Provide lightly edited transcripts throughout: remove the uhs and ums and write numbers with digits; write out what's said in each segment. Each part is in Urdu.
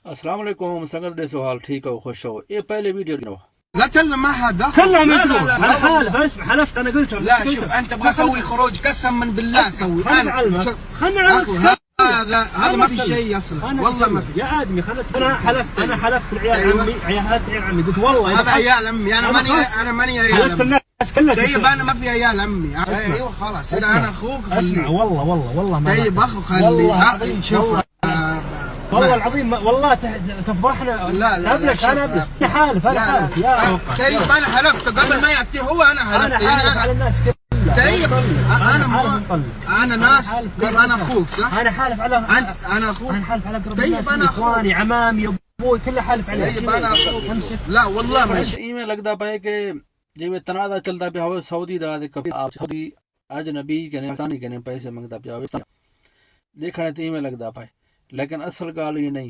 السلام علیکم سنگت دے سوال ٹھیک ہو خوش ہو یہ پہلے ویڈیو نو لا كلم ما حد كلها لا مجنون. لا انا لا حالف اسمع حلفت انا قلت لا شوف انت ابغى اسوي خروج قسم من بالله اسوي خلنا انا نعلمك شوف، خلنا أخو، نعلمك هذا ما في شيء اصلا والله ما في. يا ادمي خلت انا حلفت العيال أيوة. عمي عيال عمي قلت والله هذا عيال عمي انا ماني عيال حلفت عمي. الناس كلها طيب انا ما في عيال عمي ايوه خلاص اذا انا اخوك اسمع خليك. والله ما طيب اخو خلي والله العظيم شوف والله العظيم والله تفضحنا. لا ابلك انا ابلك انا حالف يا طيب انا حلفت قبل ما ياتي هو انا انا حلفت حالف على الناس كلها. طيب انا ناس طيب انا اخوك صح؟ انا حالف على انا اخوك انا حالف على اقرب طيب الناس أنا أخوك. اخواني عمامي ابوي كله حالف عليه. طيب انا اخوك امسك لا والله ما ایویں لگدا پئے کہ جویں تنازع چلدا پیا ہوئے سعودی دا تے کبھی آپ سعودی اجنبی کنے پاکستانی کنے پیسے منگدا پیا ہوئے دیکھنے تے ایویں لگدا پئے لیکن اصل گال یہ نہیں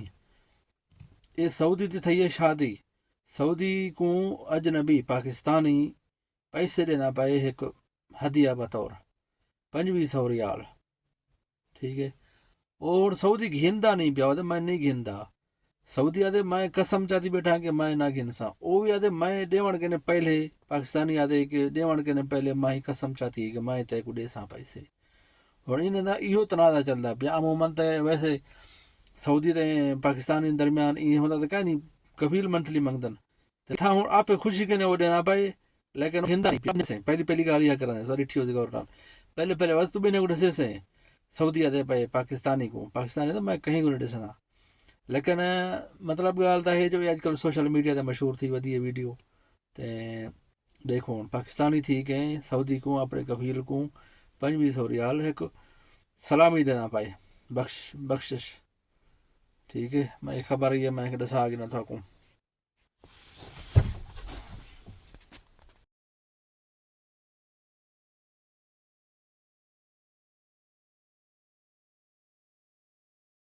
یہ سعودی تے تھی شادی سعودی کو اجنبی پاکستانی پیسے دینا پئے ایک ہدیہ بطور 2500 ریال ٹھیک ہے اور سعودی گھندا نہیں پیا میں نہیں گھندا سعودی آدھے میں قسم چاہتی بیٹھا کہ میں نہ گھنسا وہ بھی آدھے میں ڈیون کے نے پہلے پاکستانی آدھے کہ ڈیون کے نے پہلے میں قسم چاہتی کہ میں تے کو ڈیساں پیسے اور انہیں دا ایہو تنازع چلدا پیا عموماً تے ویسے سعودی تے پاکستانی درمیان یہ ہوتا تو کہیں نہیں کفیل منتھلی منگدن تے تھا ہوں آپ خوشی کے نے وہ دینا پائے لیکن گھندا نہیں سے پہلی گال یہ کرنے سوری ٹھیک ہو گورنر پہلے وقت بھی نہیں ڈسے سے سعودی آدھے پائے پاکستانی تو میں کہیں کو نہیں ڈسنا لیکن مطلب گال تا ہے جو اج کل سوشل میڈیا تے مشہور تھی ودی ویڈیو تے دیکھو پاکستانی تھی کہ سعودی کو اپنے کفیل کو 2500 ریال ایک سلامی دینا پائے بخشش ٹھیک ہے میں خبر یہ میں ڈسا کے نہ تھا کو